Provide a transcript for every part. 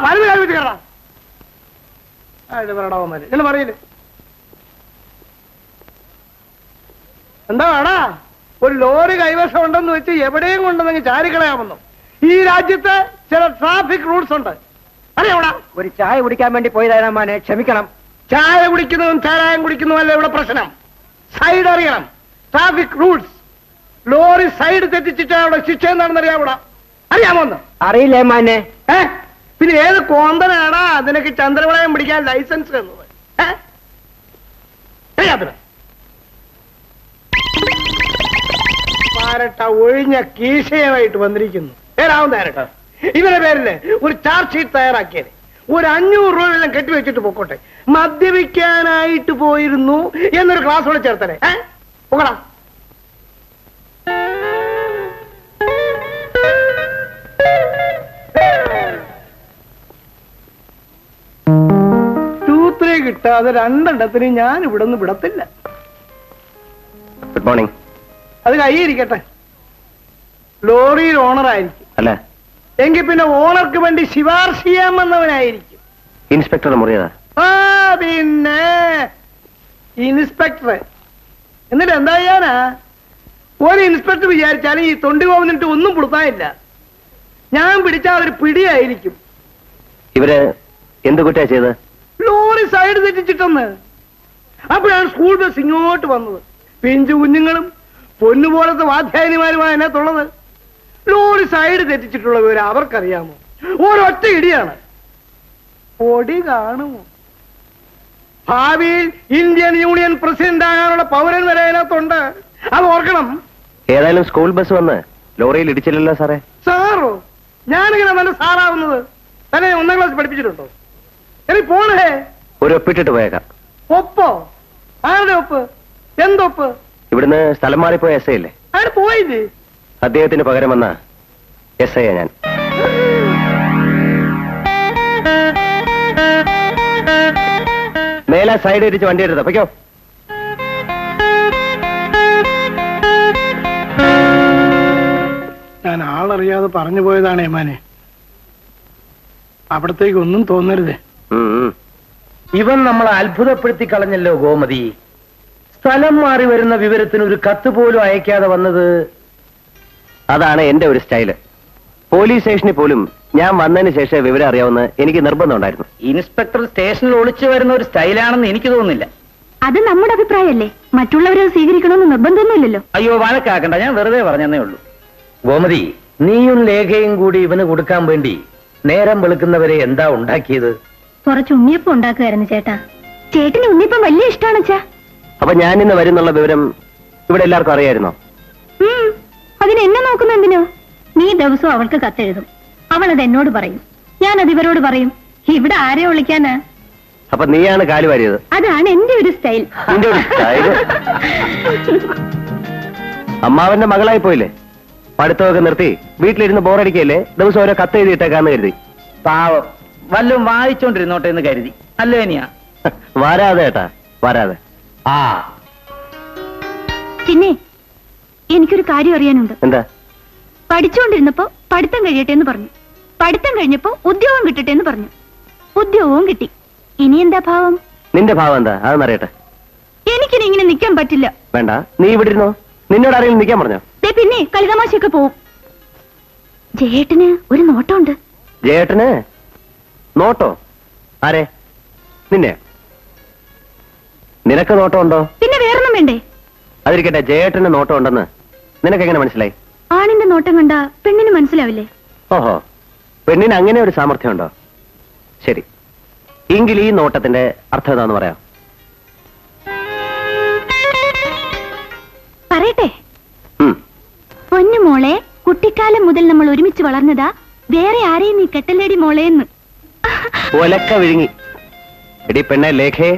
വലുത് കാര്യം വെച്ച് കയറാം. ഇത് പറയടാവന്മാര് ഇങ്ങനെ പറയില്ലേ. എന്താ വേടാ, ഒരു ലോറി കൈവശം ഉണ്ടെന്ന് വെച്ച് എവിടെയും കൊണ്ടുവന്നെങ്കിൽ ചാരിക്കളയാമെന്നോ? ഈ രാജ്യത്ത് ചില ട്രാഫിക് റൂൾസ് ഉണ്ട്, അറിയാവടാ. ഒരു ചായ കുടിക്കാൻ വേണ്ടി പോയതായിരുന്നു മോനെ, ക്ഷമിക്കണം. ചായ കുടിക്കുന്നതും ചാരായം കുടിക്കുന്നതുമല്ല ഇവിടെ പ്രശ്നം. സൈഡ് അറിയണം, ട്രാഫിക് റൂൾസ്. ലോറി സൈഡ് തെറ്റിച്ചിട്ട് അവിടെ ശിക്ഷ എന്താണെന്ന് അറിയാവൂടാ, അറിയാമോന്ന്? അറിയില്ലേ മോനെ? പിന്നെ ഏത് കോന്തനാടാ അതിനൊക്കെ ചന്ദ്രവളയം പിടിക്കാൻ ലൈസൻസ് എന്നത്? പാരട്ട ഒഴിഞ്ഞ കീശയുമായിട്ട് വന്നിരിക്കുന്നു. പേരാവും പാരട്ട. ഇവരുടെ പേരില് ഒരു ചാർജ് ഷീറ്റ് തയ്യാറാക്കിയത്. ഒരു 500 രൂപ എല്ലാം കെട്ടിവെച്ചിട്ട് പൊക്കോട്ടെ. മദ്യപിക്കാനായിട്ട് പോയിരുന്നു എന്നൊരു ക്ലാസ് കൂടെ ചേർത്തനെ. പോകടാ. തൂത്രേ കിട്ടാതെ രണ്ടെണ്ണത്തിന് ഞാൻ ഇവിടെ നിന്ന് വിടത്തില്ല. Good morning. അത് കൈയിരിക്കട്ടെ. ലോറിയിൽ ഓണറായിരിക്കും അല്ല എങ്കിൽ പിന്നെ ഓണർക്ക് വേണ്ടി ശിപാർശ ചെയ്യാൻ വന്നവനായിരിക്കും. ഇൻസ്പെക്ടർ മുറിയതാ. പിന്നെ ഇൻസ്പെക്ടർ എന്നിട്ട് എന്താ ചെയ്യാനാ? ഒരു ഇൻസ്പെക്ടർ വിചാരിച്ചാലും ഈ തൊണ്ടി പോകുന്നിട്ട് ഒന്നും പുളുത്താനില്ല. ഞാൻ പിടിച്ചാൽ ഒരു പിടിയായിരിക്കും. ഇവര് എന്ത് കുറ്റാ ചെയ്ത്? ലോറി സൈഡ് തെറ്റിച്ചിട്ടെന്ന്. അപ്പോഴാണ് സ്കൂൾ ബസ് ഇങ്ങോട്ട് വന്നത്. പിഞ്ചു കുഞ്ഞുങ്ങളും പൊന്നുപോലത്തെ വാദ്യായനിമാരുമാണ് അതിനകത്തുള്ളത്. ലോറി സൈഡ് തെറ്റിച്ചിട്ടുള്ള വിവരം അവർക്കറിയാമോ? ഒരൊറ്റ ഇടിയാണ്. പൊടി കാണുമോ? ഭാവിയിൽ ഇന്ത്യൻ യൂണിയൻ പ്രസിഡന്റ് ആകാനുള്ള പൗരൻ വരെ അതിനകത്തുണ്ട്, അത് ഓർക്കണം. ഏതായാലും സ്കൂൾ ബസ് വന്ന് ലോറിയിൽ ഇടിച്ചില്ലല്ലോ സാറേ. സാറോ? ഞാനിങ്ങനെ നല്ല സാറാവുന്നത് തന്നെ 1ാം ക്ലാസ് പഠിപ്പിച്ചിട്ടുണ്ടോ? എനിക്ക് പോണേ. ഒരു ഒപ്പിട്ടിട്ട് പോയേക്കാം. ഒപ്പോ? ആരുടെ ഒപ്പ്? എന്തൊപ്പ്? ഇവിടുന്ന് സ്ഥലം മാറിപ്പോയ എസ് ഐ അല്ലേ? ആര് പോയില്ലേ? അദ്ദേഹത്തിന് പകരം വന്ന എസ് ഐ ഞാൻ. മേലെ സൈഡ് ഇടിച്ച് വണ്ടി എടുത്ത പൊയ്ക്കോ. ഞാൻ ആളറിയാതെ പറഞ്ഞു പോയതാണ് ഏമാനെ. അവിടത്തേക്ക് ഒന്നും തോന്നരുത്. ഇവൻ നമ്മളെ അത്ഭുതപ്പെടുത്തി കളഞ്ഞല്ലോ ഗോമതി. സ്ഥലം മാറി വരുന്ന വിവരത്തിന് ഒരു കത്ത് പോലും അയക്കാതെ വന്നത്. അതാണ് എന്റെ ഒരു സ്റ്റൈല്. പോലീസ് സ്റ്റേഷനിൽ പോലും ഞാൻ വന്നതിന് ശേഷം വിവരം അറിയാവുന്ന എനിക്ക് നിർബന്ധം ഉണ്ടായിരുന്നു. ഇൻസ്പെക്ടർ സ്റ്റേഷനിൽ ഒളിച്ചു വരുന്ന ഒരു സ്റ്റൈലാണെന്ന് എനിക്ക് തോന്നുന്നില്ല. അത് നമ്മുടെ അഭിപ്രായമല്ലേ, മറ്റുള്ളവരെ സ്വീകരിക്കണമെന്ന് നിർബന്ധമൊന്നുമില്ലല്ലോ. അയ്യോ വഴക്കാക്കണ്ട, ഞാൻ വെറുതെ പറഞ്ഞതേ ഉള്ളൂ. ഗോമതി, നീയും ലേഖയും കൂടി ഇവന് കൊടുക്കാൻ വേണ്ടി നേരം വെളുക്കുന്നവരെ എന്താ ഉണ്ടാക്കിയത്? കുറച്ച് ഉണ്ണിയപ്പം ഉണ്ടാക്കുമായിരുന്നു ചേട്ടാ. ചേട്ടന് ഉണ്ണിയപ്പം വലിയ ഇഷ്ടമാണ് അച്ഛാ. അപ്പൊ ഞാൻ ഇന്ന് വരുന്നുള്ള വിവരം ഇവിടെ എല്ലാവർക്കും അറിയായിരുന്നോ? അതിന് എന്നെ നോക്കുന്ന എന്തിനോ? നീ ദിവസവും അവൾക്ക് കത്തെഴുതും, അവൾ അത് എന്നോട് പറയും, ഞാനത് ഇവരോട് പറയും. ഇവിടെ ആരെ വിളിക്കാനാ? അപ്പൊ നീയാണ് കാല് വാരിയത്. അതാണ് എന്റെ ഒരു സ്റ്റൈൽ. അമ്മാവന്റെ മകളായി പോയില്ലേ? പഠിത്തമൊക്കെ നിർത്തി വീട്ടിലിരുന്ന് ബോറടിക്കല്ലേ? ദിവസം ഓരോ കത്ത് എഴുതിയിട്ടേക്കാന്ന് കരുതി. പാവം, വല്ലതും വായിച്ചോണ്ടിരുന്നോട്ടെ എന്ന് കരുതി. അല്ലേ നീയാ? വരാതെ ഏട്ടാ, വരാതെ. പിന്നെ എനിക്കൊരു കാര്യം അറിയാനുണ്ട്. എന്താ? പഠിച്ചുകൊണ്ടിരുന്നപ്പോ പഠിത്തം കഴിയട്ടെ എന്ന് പറഞ്ഞു, പഠിത്തം കഴിഞ്ഞപ്പോ ഉദ്യോഗം കിട്ടട്ടെ എന്ന് പറഞ്ഞു, ഉദ്യോഗവും കിട്ടി. ഇനി എന്താ ഭാവം? നിന്റെ ഭാവം എന്താ അതെന്നറിയട്ടെ. എനിക്കിനി ഇങ്ങനെ നിൽക്കാൻ പറ്റില്ല. വേണ്ട, നീ ഇവിടെ ഇരുന്നോ. നിന്നോട് ആരെങ്കിലും നിൽക്കാൻ പറഞ്ഞോ? പിന്നെ കളിതമാശയൊക്കെ പോവും. ജയേട്ടന് ഒരു നോട്ടമുണ്ട്. ജയേട്ടന് നോട്ടോ? ആരെ? നിന്നെ? നിനക്ക് നോട്ടം ഉണ്ടോ? പിന്നെ വേറൊന്നും വേണ്ടേ? അതിരിക്കട്ടെ, ജയേട്ടന് നോട്ടം ഉണ്ടെന്ന് നിനക്ക് എങ്ങനെ മനസ്സിലായി? ആണിന്റെ നോട്ടം കണ്ട പെണ്ണിന് മനസ്സിലാവില്ലേ? ഓഹോ, പെണ്ണിന് അങ്ങനെ ഒരു സാമർഥ്യം ഉണ്ടോ? ശരി, എങ്കിൽ ഈ നോട്ടത്തിന്റെ അർത്ഥം എന്താന്ന് പറയാം. പറയട്ടെ? പൊന്നു മോളെ, കുട്ടിക്കാലം മുതൽ നമ്മൾ ഒരുമിച്ച് വളർന്നതാ, വേറെ ആരെയും നീ കെട്ടല്ലേടി മോളേന്ന്. ഒലക്ക വിഴുങ്ങി. എടി പെണ്ണെ ലേഖേ,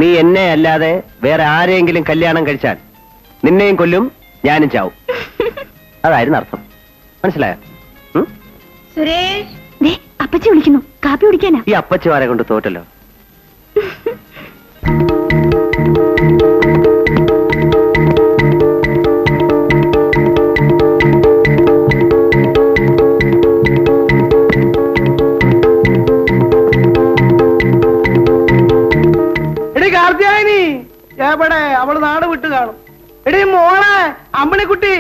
നീ എന്നെ അല്ലാതെ വേറെ ആരെയെങ്കിലും കല്യാണം കഴിച്ചാൽ നിന്നെയും കൊല്ലും, ഞാനും ചാവും. അതായിരുന്നു അർത്ഥം. മനസ്സിലായോ? സുരേഷ്, അപ്പച്ചി വിളിക്കുന്നു, കാപ്പി കുടിക്കാനാ. ഈ അപ്പച്ചിമാരെ കൊണ്ട് തോറ്റല്ലോ. എവിടെ അവള് നാട് വിട്ട് കാണും. എടീ മോളെ അമ്മിണിക്കുട്ടി,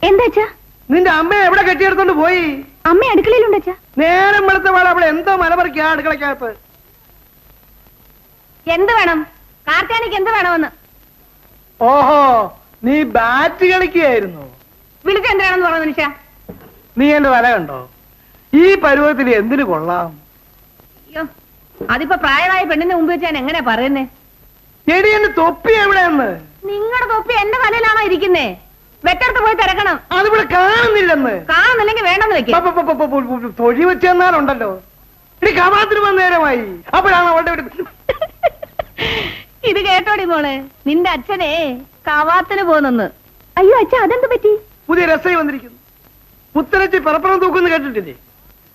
എന്താച്ചാ? നിന്റെ അമ്മ എവിടെ കെട്ടിയെടുത്തോണ്ട് പോയി? അമ്മ അടുക്കളയിലുണ്ടച്ചാ. നേരം വെളുത്ത പാടെ അവളെ എന്തോ മലമറിക്കാ അടുക്കളക്കകത്ത്. എന്ത് വേണം? കാർത്താനിക്ക് എന്ത് വേണമെന്ന്? ഓഹോ, നീ ബാറ്റ് കളിക്കുകയായിരുന്നു. വിളിച്ച എന്തിനാണെന്ന് പറഞ്ഞു മനുഷ്യ. നീ എന്റെ വല കണ്ടോ? ഈ പരുവത്തിൽ എന്തിനു കൊള്ളാം? അയ്യോ, അതിപ്പോ പ്രായമായ പെണ്ണിന്റെ മുമ്പ് വെച്ച് ഞാൻ എങ്ങനെയാ പറയുന്നേ? എടി എന്റെ തൊപ്പി എവിടെയെന്ന്? നിങ്ങളുടെ തൊപ്പി എന്റെ തലയിലാണോ ഇരിക്കുന്നേ? വെട്ടടുത്ത് പോയി തിരക്കണം. അതിവിടെ കാണുന്നില്ലെന്ന്. കാണുന്നില്ലെങ്കിൽ വേണ്ടെന്ന് വെക്കും. തൊഴി വെച്ചെന്നാലുണ്ടല്ലോ. എടി കവാത്തിന് വന്ന നേരമായി. അപ്പോഴാണ് അവളുടെ ഇത് കേട്ടോടി മോളെ, നിന്റെ അച്ഛനെ കവാത്തിന് പോന്നെന്ന്. അയ്യോ അച്ഛ, അതെന്ത് പറ്റി? പുതിയ രസമായി വന്നിരിക്കുന്നു. പുത്തനച്ചി പറപ്പുറം തൂക്കുന്നു കേട്ടിട്ടില്ലേ?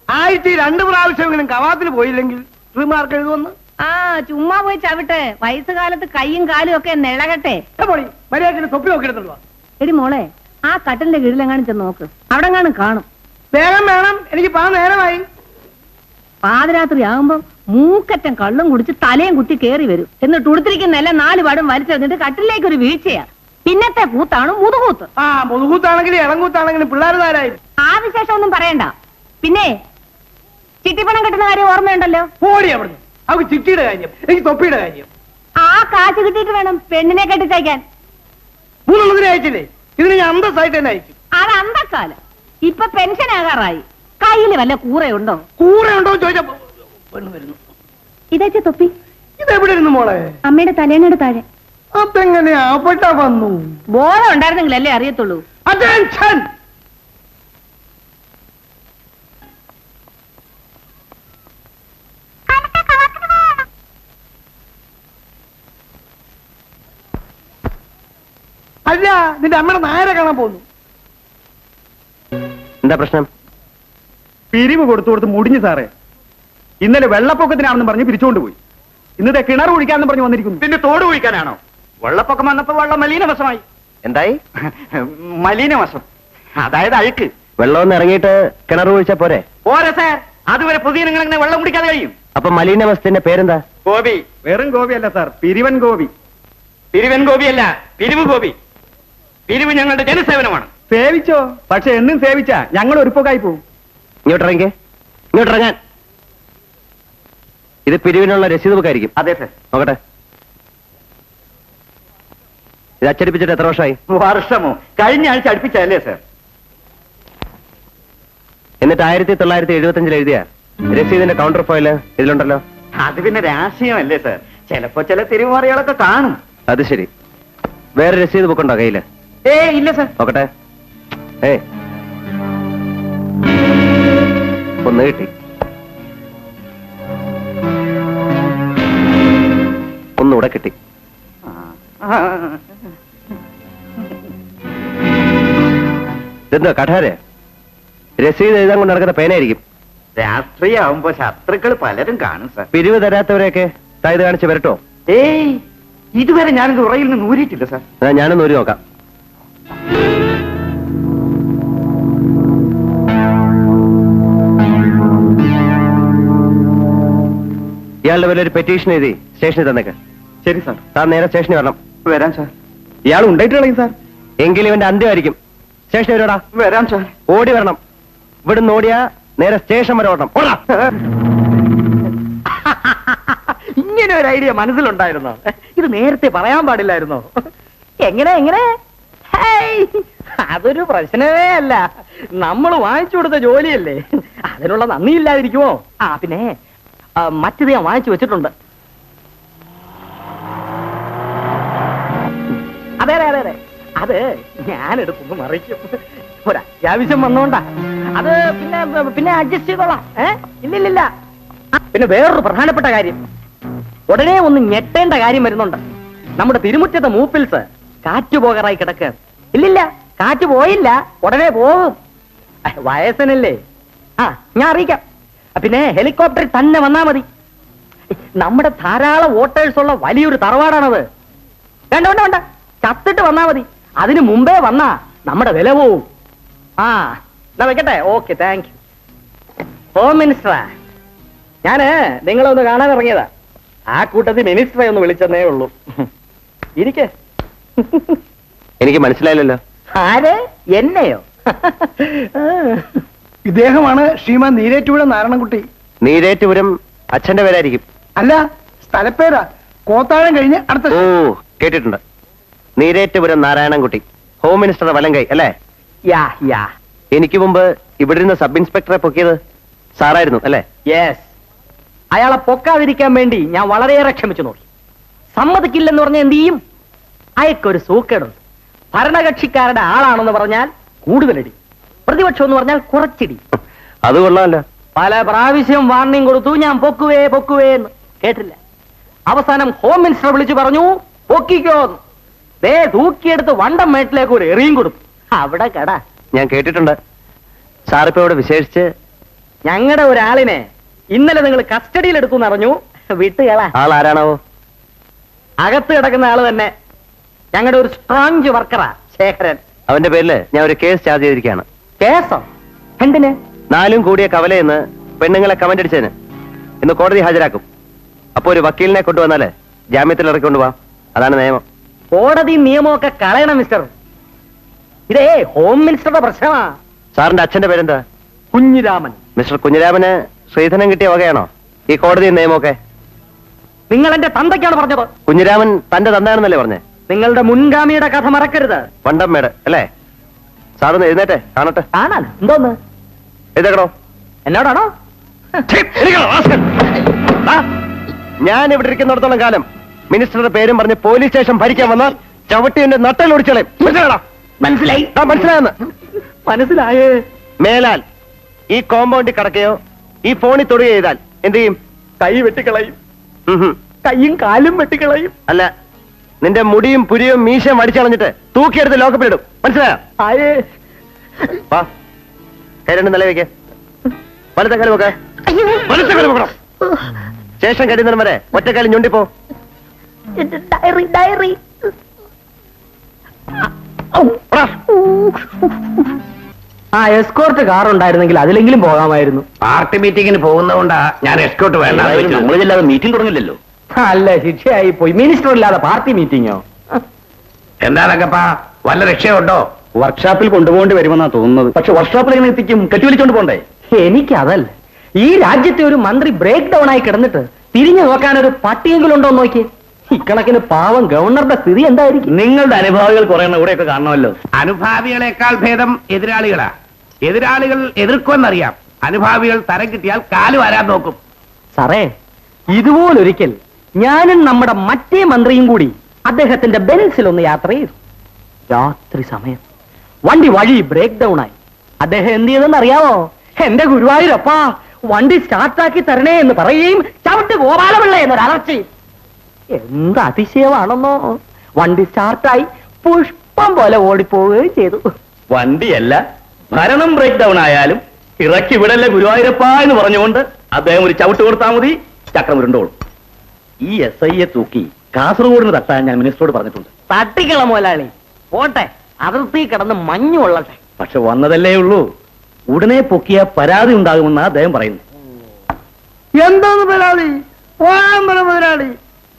ആഴ്ച 2 പ്രാവശ്യമെങ്കിലും കവാത്തിന് പോയില്ലെങ്കിൽ റിമാർക്ക് എഴുതുമെന്ന്. ആ, ചുമ്മാ പോയി ചവിട്ടെ. വയസ്സുകാലത്ത് കൈയും കാലും ഒക്കെ നിളകട്ടെ. പോയി മര്യാദയ്ക്ക് തൊപ്പി നോക്കിയെടുത്തുള്ളൂ. എടി മോളെ, ആ കട്ടിലിന്റെ കീഴിലെങ്ങാനും ചെന്ന് നോക്ക്, അവിടെ എങ്ങാനും കാണും. വേഗം വേണം, എനിക്ക് പാ നേരമായി. പാതിരാത്രി ആകുമ്പോ മൂക്കറ്റം കള്ളും കുടിച്ച് തലയും കുത്തി കേറി വരും. എന്നിട്ട് ഉടുത്തിരിക്കുന്നല്ല 4 പാടും വലിച്ചെറിഞ്ഞിട്ട് കട്ടിലേക്ക് ഒരു വീഴ്ചയാ. പിന്നത്തെ കൂത്താണ് മുതുകൂത്ത്. ആ, മുതുകൂത്താണെങ്കിലും ഇളങ്കൂത്താണെങ്കിലും പിള്ളേർ താരായി. ആ വിശേഷം ഒന്നും പറയണ്ട. പിന്നെ ചിട്ടിപ്പണം കിട്ടുന്ന കാര്യം ഓർമ്മയുണ്ടല്ലോ. ഓടി അവിടുന്ന്. അവർക്ക് ചിട്ടിയുടെ കാര്യം, എനിക്ക് തൊപ്പിയുടെ കാര്യം. ആ കാശ് കിട്ടിയിട്ട് വേണം പെണ്ണിനെ കെട്ടിച്ചയക്കാൻ. 3 അയച്ചില്ലേ? ഇതിന് ഞാൻ അന്തസ്സായിട്ട് തന്നെ അയച്ചു. അത് അന്തക്കാലം. ഇപ്പൊ പെൻഷൻ ആകാറായി. കയ്യില് വല്ല കൂറയുണ്ടോ? കൂടെ ഉണ്ടോ ചോദിച്ചപ്പോ പെണ്ണ് വരുന്നു. ഇതേച്ച തൊപ്പി ഇതെവിടെ ഇരുന്നു മോളെ? അമ്മയുടെ തലേനോട് താഴെ. അതെങ്ങനെയാ പെട്ട വന്നു? ബോധം ഉണ്ടായിരുന്നെങ്കിലല്ലേ അറിയത്തുള്ളൂ. അറ്റൻഷൻ. അല്ല, നിന്റെ അമ്മയുടെ നായരെ കാണാൻ പോന്നു. എന്താ പ്രശ്നം? പിരിവ് കൊടുത്തു മുടിഞ്ഞു സാറേ. ഇന്നലെ വെള്ളപ്പൊക്കത്തിനാണെന്ന് പറഞ്ഞ് പിരിച്ചുകൊണ്ട് പോയി. ഇന്നത്തെ കിണർ കുഴിക്കാന്ന് പറഞ്ഞ് വന്നിരിക്കുന്നു. പിന്നെ തോട് കുഴിക്കാനാണോ? വെള്ളപ്പൊക്കം വന്നപ്പോ വെള്ളം മലീനവശമായി. എന്തായി? മലീനവശം, അതായത് അഴുക്ക്. വെള്ളമൊന്ന് ഇറങ്ങിയിട്ട് കിണർ കുഴിച്ചാ പോരെ? പോരെ സാർ, അതുവരെ പൊതുജനങ്ങൾ അങ്ങനെ വെള്ളം കുടിക്കാതെ കഴിയും. അപ്പൊ മലീനവസ്ഥന്റെ പേരെന്താ? ഗോപി. വെറും ഗോപിയല്ല സാർ, പിരിവൻ ഗോപി. പിരിവൻ ഗോപിയല്ല, പിരിവ് ഗോപി. പിരിവ് ഞങ്ങളുടെ ജനസേവനമാണ്. സേവിച്ചോ, പക്ഷെ എന്നും സേവിച്ചാ ഞങ്ങൾ ഒരുപ്പൊക്കായി പോവും. ഇങ്ങോട്ടിറങ്ങി, ഇങ്ങോട്ടിറങ്ങാൻ. ഇത് പിരിവിനുള്ള രസീത് ബുക്ക് ആയിരിക്കും. അതെ സാർ. നോക്കട്ടെ. ഇത് അച്ചടിപ്പിച്ചിട്ട് എത്ര വർഷമായി? വർഷമോ? കഴിഞ്ഞ ആഴ്ച അടുപ്പിച്ചല്ലേ സാർ? എന്നിട്ട് 1975 എഴുതിയ രസീതിന്റെ കൗണ്ടർ ഫോയില് ഇതിലുണ്ടല്ലോ. അത് പിന്നെ രാഷ്ട്രീയമല്ലേ സാർ, ചിലപ്പോ ചില തിരുമാറികളൊക്കെ കാണും. അത് ശരി. വേറെ രസീത് ബുക്ക് ഉണ്ടോ കയ്യില്? ഇല്ല സാർ. നോക്കട്ടെ. ഒന്ന് കിട്ടി, ഒന്നുകൂടെ കിട്ടി. ഇതെന്താ കഠാരെ? രസീത് എഴുതാൻ കൊണ്ട് നടക്കുന്ന പേനായിരിക്കും. രാഷ്ട്രീയമാവുമ്പോ ശത്രുക്കൾ പലരും കാണും സാർ. പിരിവ് തരാത്തവരെയൊക്കെ തായത് കാണിച്ച് വരട്ടോ. ഇതുവരെ ഞാനിത് ഉറയിൽ നിന്ന് ഊരിയിട്ടില്ല സാർ. എന്നാ ഞാനൊന്ന് ഊരി നോക്കാം. ഇയാളുടെ പേരിൽ ഒരു പെറ്റീഷൻ എഴുതി സ്റ്റേഷനിൽ തന്നേക്ക്. ശരി സാർ. താൻ നേരെ സ്റ്റേഷനിൽ വരണം. വരാം സാർ. ഇയാൾ ഉണ്ടായിട്ട് കളയും സാർ. എങ്കിലും ഇവന്റെ അന്ത്യമായിരിക്കും. സ്റ്റേഷനിൽ വരോടാ. വരാം സാർ. ഓടി വരണം. ഇവിടുന്ന് ഓടിയാ നേരെ സ്റ്റേഷൻ വരെ ഓടണം. ഓടാ. ഇങ്ങനെ ഒരു ഐഡിയ മനസ്സിലുണ്ടായിരുന്നോ? ഇത് നേരത്തെ പറയാൻ പാടില്ലായിരുന്നോ? എങ്ങനെ? അതൊരു പ്രശ്നമേ അല്ല. നമ്മൾ വാങ്ങിച്ചു കൊടുത്ത ജോലിയല്ലേ, അതിനുള്ള നന്ദിയില്ലാതിരിക്കുമോ? പിന്നെ മറ്റത് ഞാൻ വാങ്ങിച്ചു വെച്ചിട്ടുണ്ട്. അതെ, അത് ഞാനെടുത്തൊന്ന് മറിക്കും. ഒരത്യാവശ്യം വന്നോണ്ടാ. അത് പിന്നെ അഡ്ജസ്റ്റ് ചെയ്തോളാം. ഇല്ലില്ല. പിന്നെ വേറൊരു പ്രധാനപ്പെട്ട കാര്യം, ഉടനെ ഒന്ന് ഞെട്ടേണ്ട കാര്യം വരുന്നുണ്ട്. നമ്മുടെ തിരുമുറ്റത്തെ മൂപ്പിൽസ് കാറ്റ് പോകാറായി കിടക്കുക. ഇല്ലില്ല, കാറ്റ് പോയില്ല, ഉടനെ പോകും. വയസ്സനല്ലേ. ഞാൻ അറിയിക്കാം. പിന്നെ ഹെലികോപ്റ്ററിൽ തന്നെ വന്നാ മതി. നമ്മുടെ ധാരാളം വോട്ടേഴ്സ് ഉള്ള വലിയൊരു തറവാടാണത്. വേണ്ട, ചത്തിട്ട് വന്നാ മതി. അതിന് മുമ്പേ വന്നാ നമ്മുടെ വില പോവും. എന്നാ വെക്കട്ടെ. Okay, thank you. ഹോം മിനിസ്റ്ററാ, ഞാന് നിങ്ങളെ ഒന്ന് കാണാൻ ഇറങ്ങിയതാ. ആ കൂട്ടത്തിൽ മിനിസ്റ്ററെ ഒന്ന് വിളിച്ചെന്നേ ഉള്ളൂ. ഇരിക്കെ. എനിക്ക് മനസ്സിലായില്ലല്ലോ. ആര്? എന്നെയോ? ഇദ്ദേഹമാണ് ശ്രീമാൻ നീരേറ്റുപുഴ നാരായണൻകുട്ടി. നീരേറ്റുപുരം അച്ഛന്റെ പേരായിരിക്കും. അല്ല, സ്ഥലപ്പേരാ. കോത്താഴം കഴിഞ്ഞ് അടുത്ത ഓ, കേട്ടിട്ടുണ്ട്. നീരേറ്റുപുരം നാരായണൻകുട്ടി, ഹോം മിനിസ്റ്ററുടെ വലങ്കൈ അല്ലേ? യാ യാ. എനിക്ക് മുമ്പ് ഇവിടെ ഇരുന്ന സബ് ഇൻസ്പെക്ടറെ പൊക്കിയത് സാറായിരുന്നു അല്ലേ? യെസ്. അയാളെ പൊക്കാതിരിക്കാൻ വേണ്ടി ഞാൻ വളരെയേറെ ക്ഷമിച്ചു നോക്കി. സമ്മതിക്കില്ലെന്ന് പറഞ്ഞാൽ എന്ത് ചെയ്യും? അയക്കൊരു സൂക്കേടുണ്ട്. ഭരണകക്ഷിക്കാരുടെ ആളാണെന്ന് പറഞ്ഞാൽ കൂടുതലടി, പ്രതിപക്ഷം എന്ന് പറഞ്ഞാൽ കുറച്ചിടി. അത് കൊള്ളാമല്ലോ. പല പ്രാവശ്യം വാർണിംഗ് കൊടുത്തു, ഞാൻ പൊക്കുവേ പൊക്കുവേ എന്ന്. കേട്ടില്ല. അവസാനം ഹോം മിനിസ്റ്റർ വിളിച്ചു പറഞ്ഞു പൊക്കിക്കോ. ദേ തൂക്കിയെടുത്ത് വണ്ടം മേട്ടിലേക്ക് ഒരു എറിയും കൊടുത്തു. അവിടെ കട. ഞാൻ കേട്ടിട്ടുണ്ട്. സാറിപ്പോ ഇവിടെ വിശേഷിച്ച് ഞങ്ങളുടെ ഒരാളിനെ ഇന്നലെ നിങ്ങൾ കസ്റ്റഡിയിൽ എടുത്തു എന്നറിഞ്ഞു. വിട്ടുകളാ. ആളാരാണാവോ? അകത്ത് കിടക്കുന്ന ആള് തന്നെ. ഞങ്ങളുടെ ഒരു സ്ട്രോങ് വർക്കറാ ശേഖരൻ. അവന്റെ പേരില് ഞാൻ ഒരു കേസ് ചാർജ് ചെയ്തിരിക്കുകയാണ്. കേസോ? എന്തിന്? 4 കൂടിയ കവലയെന്ന് പെണ്ണുങ്ങളെ കമന്റ് അടിച്ചതിന് ഇന്ന് കോടതി ഹാജരാക്കും. അപ്പൊ ഒരു വക്കീലിനെ കൊണ്ടുവന്നാല് ജാമ്യത്തിൽ ഇറക്കിക്കൊണ്ടുപോവാ. അതാണ് നിയമം. കോടതി നിയമമൊക്കെ കളയണം മിസ്റ്റർ. ഇതേ ഹോം മിനിസ്റ്ററുടെ പ്രശ്നമാ. സാറിന്റെ അച്ഛന്റെ പേരെന്താ? കുഞ്ഞിരാമൻ. മിസ്റ്റർ കുഞ്ഞിരാമന് ശ്രീധനം കിട്ടിയ വകയാണോ ഈ കോടതി നിയമമൊക്കെ? നിങ്ങൾ എന്റെ തന്തയ്ക്കാണ് പറഞ്ഞത്. കുഞ്ഞിരാമൻ തന്റെ തന്താണെന്നല്ലേ പറഞ്ഞേ? നിങ്ങളുടെ മുൻഗാമിയുടെ കഥ മറക്കരുത്. വണ്ടമ്മേട് അല്ലേ? സാറൊന്ന് എഴുന്നേറ്റെ കാണട്ടെ. കാണാൻ എന്തോന്ന്? എഴുതേക്കണോ? എന്നോടാണോ? ഞാൻ ഇവിടെ ഇരിക്കുന്നിടത്തോളം കാലം മിനിസ്റ്ററുടെ പേരും പറഞ്ഞ് പോലീസ് സ്റ്റേഷൻ ഭരിക്കാൻ വന്നാൽ ചവിട്ടി എന്റെ നട്ടൽ ഒടിച്ചോളെ. മനസ്സിലായി. മനസ്സിലായെന്ന്? മനസ്സിലായേ. മേലാൽ ഈ കോമ്പൗണ്ടിൽ കടക്കുകയോ ഈ ഫോണിൽ തൊടുകയോ ചെയ്താൽ എന്ത് ചെയ്യും? കൈ വെട്ടിക്കളയും. ഉഹും. കൈയും കാലും വെട്ടിക്കളയും. അല്ല, നിന്റെ മുടിയും പുരിയും മീശയും അടിച്ചളഞ്ഞിട്ട് തൂക്കിയെടുത്ത് ലോക്കപ്പിലിടും. മനസ്സിലായോ? ആയേ. വാ, കൈ രണ്ട് നില വെക്ക്. വലത്തെ കാലം വെക്ക. വലത്തെ കാലം വെക്കണം. ശേഷം കഴിയുന്നതിന് വരെ ഒറ്റക്കാലം ഞൊണ്ടിപ്പോ. Diary diary. ആ എസ്കോർട്ട് കാർ ഉണ്ടായിരുന്നെങ്കിൽ അതിലെങ്കിലും പോകാമായിരുന്നു. പാർട്ടി മീറ്റിംഗിന് പോകുന്നതുകൊണ്ടാ ഞാൻ എസ്കോട്ട് നമ്മളില്ലാതെ മീറ്റിംഗ് തുടങ്ങില്ലല്ലോ. അല്ല, ശിക്ഷയായി പോയി. മിനിസ്റ്റർ ഇല്ലാതെ പാർട്ടി മീറ്റിംഗോ? എന്താണക്കപ്പാ, വല്ല രക്ഷയുണ്ടോ? വർക്ക്ഷോപ്പിൽ കൊണ്ടുപോകേണ്ടി വരുമെന്നാ തോന്നുന്നത്. പക്ഷെ വർക്ക്ഷോപ്പിൽ എങ്ങനെ എത്തിക്കും? കെട്ടിവലിച്ചോണ്ട് പോണ്ടേ? എനിക്കതല്ല. ഈ രാജ്യത്തെ ഒരു മന്ത്രി ബ്രേക്ക് ഡൗൺ ആയി കിടന്നിട്ട് തിരിഞ്ഞു നോക്കാൻ ഒരു പട്ടിയെങ്കിലും ഉണ്ടോ നോക്കി. ഇക്കണക്കിന് പാവം ഗവർണറുടെ സ്ഥിതി എന്തായിരിക്കും? നിങ്ങളുടെ അനുഭാവികൾ കുറെ ഇവിടെയൊക്കെ കാണണമല്ലോ. അനുഭാവികളെക്കാൾ ഭേദം എതിരാളികളാ. എതിരാളികൾ എതിർക്കുമെന്നറിയാം. അനുഭാവികൾ തരം കിട്ടിയാൽ കാല് വരാൻ നോക്കും. സാറേ, ഇതുപോലൊരിക്കൽ ഞാനും നമ്മുടെ മറ്റേ മന്ത്രിയും കൂടി അദ്ദേഹത്തിന്റെ ബെൻസിലൊന്ന് യാത്ര ചെയ്തു. രാത്രി സമയം വണ്ടി വഴി ബ്രേക്ക് ഡൗൺ ആയി. അദ്ദേഹം എന്ത് ചെയ്തെന്ന് അറിയാമോ? എന്റെ ഗുരുവായൂരപ്പാ, വണ്ടി സ്റ്റാർട്ടാക്കി തരണേ എന്ന് പറയുകയും ചവിട്ട് ഗോപാലപിള്ള എന്നൊരു അലർച്ചയും. എന്ത് അതിശയമാണെന്നോ. വണ്ടി സ്റ്റാർട്ടായി പുഷ്പം പോലെ ഓടിപ്പോവുകയും ചെയ്തു. വണ്ടിയല്ല, ഭരണം ബ്രേക്ക് ഡൗൺ ആയാലും ഇറക്കി വിടല്ലേ ഗുരുവായൂരപ്പ എന്ന് പറഞ്ഞുകൊണ്ട് അദ്ദേഹം ഒരു ചവിട്ട് കൊടുത്താൽ മതി, ചക്രം ഉരുണ്ടോളും. ഈ SIയെ തൂക്കി കാസർഗോഡിന് തട്ടാൻ ഞാൻ മിനിസ്റ്ററോട് പറഞ്ഞിട്ടുണ്ട്. തട്ടിക്കള മുതലാളി, പോട്ടെ, അതിർത്തി കിടന്ന് മഞ്ഞു കൊള്ളട്ടെ. പക്ഷെ വന്നതല്ലേ ഉള്ളൂ. ഉടനെ പൊക്കിയ പരാതി ഉണ്ടാകുമെന്നാ അദ്ദേഹം പറയുന്നു. എന്തോന്ന് മുതലാളി? പോകാൻ പറ മുതലാളി.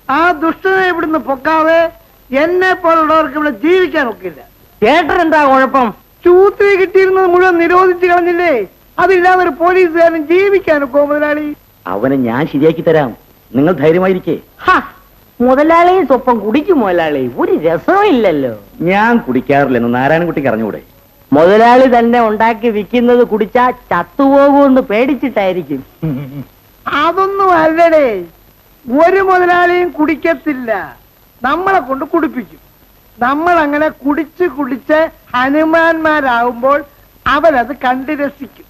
ആ ദുഷ്ടനെ ഇവിടുന്ന് പൊക്കാതെ എന്നെ പോലുള്ളവർക്ക് ഇവിടെ ജീവിക്കാൻ ഒക്കില്ല. ചേട്ടനെന്താ കുഴപ്പം? ചൂത്തി കിട്ടിയിരുന്നത് മുഴുവൻ നിരോധിച്ചു കളഞ്ഞില്ലേ? അതില്ലാതെ ഒരു പോലീസുകാരൻ ജീവിക്കാനൊക്കോ മുതലാളി? അവനെ ഞാൻ ശരിയാക്കി തരാം, നിങ്ങൾ ധൈര്യമായിരിക്കേ. മുതലാളിയും സ്വപ്പം കുടിക്കും മുതലാളി, ഒരു രസവും ഇല്ലല്ലോ. ഞാൻ കുടിക്കാറില്ലെന്ന് നാരായണൻകുട്ടിക്ക് അറിഞ്ഞുകൂടെ? മുതലാളി തന്നെ ഉണ്ടാക്കി വിൽക്കുന്നത് കുടിച്ചാ ചത്തുപോകുമെന്ന് പേടിച്ചിട്ടായിരിക്കും. അതൊന്നും അല്ലടേ, ഒരു മുതലാളിയും കുടിക്കത്തില്ല. നമ്മളെ കൊണ്ട് കുടിപ്പിക്കും. നമ്മൾ അങ്ങനെ കുടിച്ച് കുടിച്ച് ഹനുമാന്മാരാകുമ്പോൾ അവരത് കണ്ടു രസിക്കും.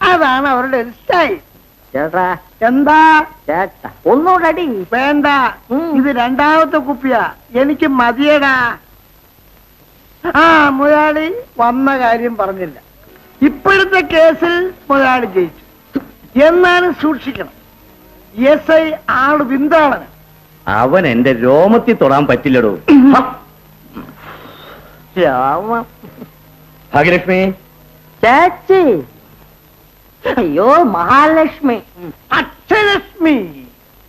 അതാണ് അവരുടെ ഒരു സ്റ്റൈൽ. ചേട്ടാ എന്താ ചേട്ടാ ഒന്നുകൂടെ അടി. വേണ്ട, ഇത് രണ്ടാമത്തെ കുപ്പിയാ, എനിക്ക് മതിയടാ. ആ മുതലാളി വന്ന കാര്യം പറഞ്ഞില്ല. ഇപ്പോഴത്തെ കേസിൽ മുതലാളി ജയിച്ചു. എന്നാലും സൂക്ഷിക്കണം. SI ആള് വിന്താളന്. അവൻ എന്റെ രോമത്തിൽ തൊടാൻ പറ്റില്ലടോ. രാമ. ഭാഗ്യലക്ഷ്മി, ചേച്ചി. അയ്യോ മഹാലക്ഷ്മി. അക്ഷലക്ഷ്മി.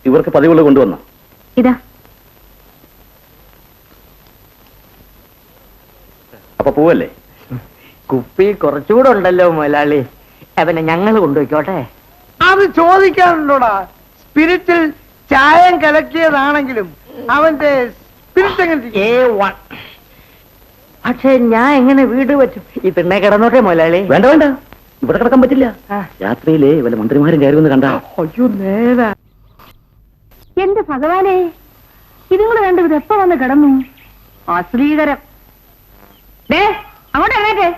ഇവർക്ക് പതിവുകൾ കൊണ്ടുവന്ന ഇതാ അപ്പൊ പോവല്ലേ? കുപ്പി കുറച്ചുകൂടെ ഉണ്ടല്ലോ മുതലാളി. അവനെ ഞങ്ങൾ കൊണ്ടുപോയിക്കോട്ടെ. അത് ചോദിക്കാറുണ്ടോടാ? സ്പിരിറ്റിൽ ചായം കലക്കിയതാണെങ്കിലും അവന്റെ സ്പിരിറ്റ് എങ്ങനെ ഇരിക്കും? പക്ഷെ ഞാൻ എങ്ങനെ വീട് വെച്ചു? ഈ പെണ്ണെ കിടന്നോട്ടെ മുതലാളി. വേണ്ട വേണ്ട, ഇവിടെ കിടക്കാൻ പറ്റില്ല. ആ. രാത്രിയിലെ വല്ല മന്ത്രിമാരും കയറി വന്ന് കണ്ടാ. അയ്യോ നേരാ. എന്റെ ഭഗവാനെ, ഇതുങ്ങൾ രണ്ടും എപ്പ വന്ന് കിടന്നു? അശ്ലീകരം. ദേ അങ്ങോട്ട് എഴുന്നേറ്റേ,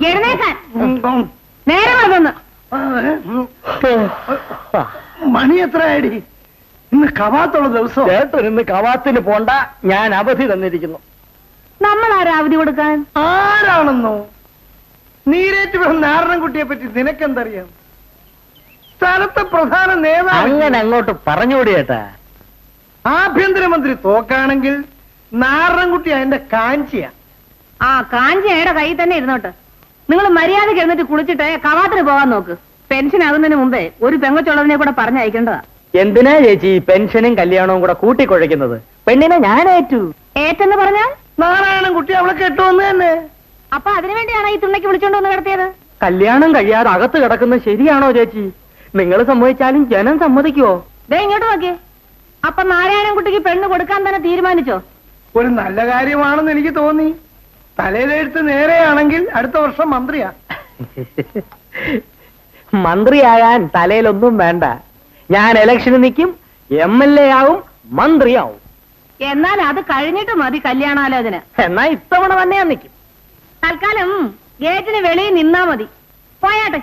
എഴുന്നേക്കാൻ നേരെ വന്നു. മണി എത്രയായി? ഇന്ന് കവാത്തുള്ള ദിവസം. ചേട്ടൻ ഇന്ന് കവാത്തിന് പോണ്ട, ഞാൻ അവധി തന്നിരിക്കുന്നു. നമ്മൾ ആരാ അവധി കൊടുക്കാൻ? ആരാണെന്നോ? നീരേറ്റുപുരം നാരായണൻകുട്ടിയെ പറ്റി നിനക്കെന്തറിയാം? സ്ഥലത്തെ പ്രധാന നേതാവ്. അങ്ങനെ അങ്ങോട്ട് പറഞ്ഞുകൂടി ചേട്ടാ. ആഭ്യന്തരമന്ത്രി തോക്കാണെങ്കിൽ നാരായണൻകുട്ടി അതിന്റെ കാഞ്ചിയാ. ആ കാഞ്ചി അയാളുടെ കയ്യിൽ തന്നെ ഇരുന്നോട്ട്. നിങ്ങൾ മര്യാദയ്ക്ക് എന്നിട്ട് കുളിച്ചിട്ട് കവാത്തിന് പോകാൻ നോക്ക്. പെൻഷൻ ആകുന്നതിന് മുമ്പേ ഒരു പെങ്കൊച്ചുള്ളതിനെ കൂടെ പറഞ്ഞയക്കേണ്ടതാ. എന്തിനാ ചേച്ചി പെൻഷനും കല്യാണവും കൂടെ കൂട്ടിക്കുഴയ്ക്കുന്നത്? പെണ്ണിനെ ഞാൻ ഏറ്റു. ഏറ്റെന്ന് പറഞ്ഞാൽ നാരായണൻകുട്ടി അവളെ കെട്ടുവന്ന് തന്നെ. അപ്പൊ അതിനുവേണ്ടിയാണ് ഈ തുണയ്ക്ക് വിളിച്ചോണ്ട് വന്ന് കിടത്തിയത്? കല്യാണം കഴിയാതെ അകത്ത് കിടക്കുന്നത് ശരിയാണോ ചേച്ചി? നിങ്ങൾ സമ്മതിച്ചാലും ജനം സമ്മതിക്കുവോ? ദേ ഇങ്ങോട്ട് നോക്കിയേ. അപ്പൊ നാരായണൻകുട്ടിക്ക് പെണ്ണ് കൊടുക്കാൻ തന്നെ തീരുമാനിച്ചോ? ഒരു നല്ല കാര്യമാണെന്ന് എനിക്ക് തോന്നി. തലയിലെടുത്ത് നേരെയാണെങ്കിൽ അടുത്ത വർഷം മന്ത്രിയാ. മന്ത്രിയാകാൻ തലയിലൊന്നും വേണ്ട. ഞാൻ ഇലക്ഷന് നിൽക്കും, MLA ആവും, മന്ത്രിയാവും. എന്നാൽ അത് കഴിഞ്ഞിട്ട് മതി കല്യാണാലോചന. എന്നാ ഇത്തവണ തന്നെ ഞാൻ നിൽക്കും. തൽക്കാലം ഗേറ്റിന് വെളിയിൽ നിന്നാ മതി. പോയാട്ടെ.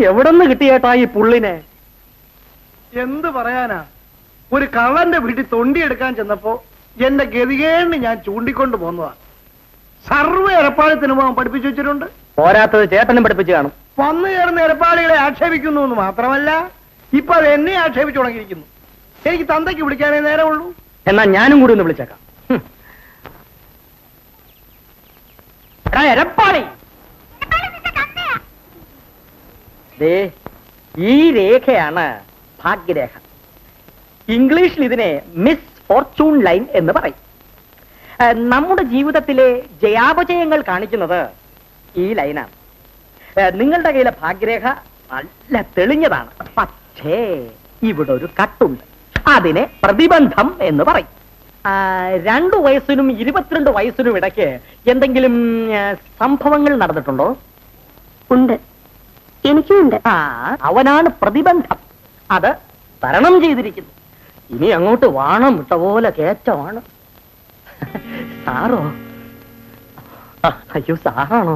എവിടെന്ന് കിട്ടിയേട്ടാ ഈ പുള്ളിനെ? എന്ത് പറയാനാ? ഒരു കള്ളന്റെ വീട്ടിൽ തൊണ്ടിയെടുക്കാൻ ചെന്നപ്പോ എന്റെ ഗതികേടിന് ഞാൻ ചൂണ്ടിക്കൊണ്ട് പോന്നതാ. സർവ്വ എടപ്പാളത്തിനും അവൻ പഠിപ്പിച്ചു വെച്ചിട്ടുണ്ട്. പോരാത്തത് ചേട്ടനും പഠിപ്പിച്ചു കാണും. വന്നു ചേർന്ന് എടപ്പാളികളെ ആക്ഷേപിക്കുന്നു എന്ന് മാത്രമല്ല, ഇപ്പൊ അത് എന്നെ ആക്ഷേപിച്ചു തുടങ്ങിയിരിക്കുന്നു. എനിക്ക് തന്തയ്ക്ക് വിളിക്കാനേ നേരമുള്ളൂ. എന്നാ ഞാനും കൂടി ഒന്ന് വിളിച്ചേക്കാം. എടാ എരപ്പാളി, ദേ ഈ രേഖയാണ് ഭാഗ്യരേഖ. ഇംഗ്ലീഷിൽ ഇതിനെ മിസ് ഫോർച്യൂൺ ലൈൻ എന്ന് പറയും. നമ്മുടെ ജീവിതത്തിലെ ജയാപജയങ്ങൾ കാണിക്കുന്നത് ഈ ലൈനാണ്. നിങ്ങളുടെ കയ്യിലെ ഭാഗ്യരേഖ നല്ല തെളിഞ്ഞതാണ്. പക്ഷേ ഇവിടെ ഒരു കട്ടുണ്ട്. അതിനെ പ്രതിബന്ധം എന്ന് പറയും. 2 വയസ്സിനും 22 വയസ്സിനും ഇടയ്ക്ക് എന്തെങ്കിലും സംഭവങ്ങൾ നടന്നിട്ടുണ്ടോ? ഉണ്ട്, എനിക്കുണ്ട്. അവനാണ് പ്രതിബന്ധം. അത് തരണം ചെയ്തിരിക്കുന്നു. ഇനി അങ്ങോട്ട് വാണം വിട്ട പോലെ കയറ്റമാണ്. സാറോ? അയ്യോ സാറാണോ?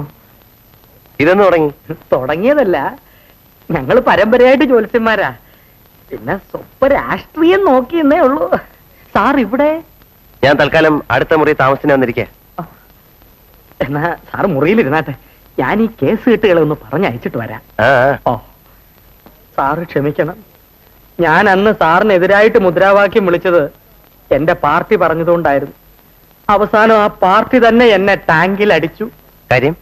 ഇതെന്ന് തുടങ്ങി? തുടങ്ങിയതല്ല, ഞങ്ങൾ പരമ്പരയായിട്ട് ജ്യോത്സ്യന്മാരാ. പിന്നെ സ്വപ്പ രാഷ്ട്രീയം നോക്കിയെന്നേ ഉള്ളൂ. സാർ ഇവിടെ? ഞാൻ തൽക്കാലം അടുത്ത മുറി താമസിന് വന്നിരിക്കേ. എന്നാ സാർ മുറിയിലിരുന്നാട്ടെ, ഞാൻ ഈ കേസ് കെട്ടുകളെ ഒന്ന് പറഞ്ഞയച്ചിട്ട് വരാം. ഓ സാറ് ക്ഷമിക്കണം. ഞാൻ അന്ന് സാറിനെതിരായിട്ട് മുദ്രാവാക്യം വിളിച്ചത് എന്റെ പാർട്ടി പറഞ്ഞതുകൊണ്ടായിരുന്നു. അവസാനം ആ പാർട്ടി തന്നെ എന്നെ ടാങ്കിൽ അടിച്ചു. കാര്യം?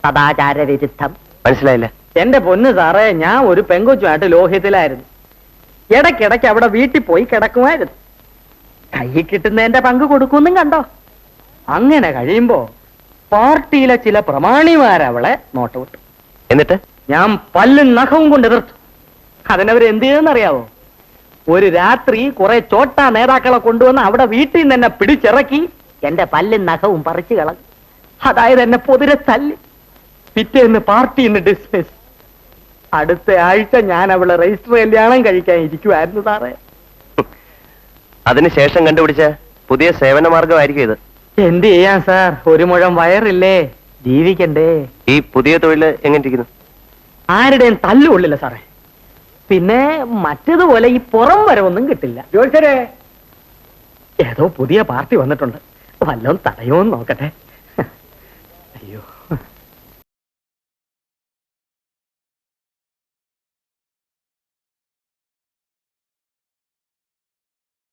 സദാചാര വിരുദ്ധം. മനസ്സിലായില്ല. എന്റെ പൊന്ന് സാറേ, ഞാൻ ഒരു പെങ്കൊച്ചുമായിട്ട് ലോഹ്യത്തിലായിരുന്നു. ഇടയ്ക്കിടയ്ക്ക് അവിടെ വീട്ടിൽ പോയി കിടക്കുമായിരുന്നു. കയ്യിൽ കിട്ടുന്നതിന്റെ പങ്ക് കൊടുക്കുമെന്നും കണ്ടോ. അങ്ങനെ കഴിയുമ്പോ പാർട്ടിയിലെ ചില പ്രമാണിമാരവളെ നോട്ട് വിട്ടു. എന്നിട്ട് ഞാൻ പല്ലും നഖവും കൊണ്ട് എതിർത്തു. അതിനവരെന്ത് ചെയ്തെന്നറിയാവോ? ഒരു രാത്രി കുറെ ചോട്ടാ നേതാക്കളെ കൊണ്ടുവന്ന് അവിടെ വീട്ടിൽ നിന്ന് എന്നെ പിടിച്ചിറക്കി എന്റെ പല്ലും നഖവും പറിച്ചു കളഞ്ഞു. അതായത് എന്നെ പൊതിരെ തല്ലി. പിറ്റേന്ന് പാർട്ടി ഡിസ്മിസ്. അടുത്ത ആഴ്ച ഞാൻ അവളെ രജിസ്റ്റർ കല്യാണം കഴിക്കാൻ ഇരിക്കുവായിരുന്നു സാറേ. അതിനുശേഷം കണ്ടുപിടിച്ച പുതിയ സേവന മാർഗമായിരിക്കും ഇത്. എന്ത് ചെയ്യാൻ സാർ, 1 മുഴം വയറില്ലേ, ജീവിക്കണ്ടേ. ഈ പുതിയ തൊഴിൽ എങ്ങനെ ഇരിക്കുന്നു? ആരുടെയും തല്ലുകൊള്ളില്ല സാറേ. പിന്നെ മറ്റേതുപോലെ ഈ പുറം വരവൊന്നും കിട്ടില്ല. ജോത്സരെ, ഏതോ പുതിയ പാർട്ടി വന്നിട്ടുണ്ട്, വല്ലതും തടയുമെന്ന് നോക്കട്ടെ.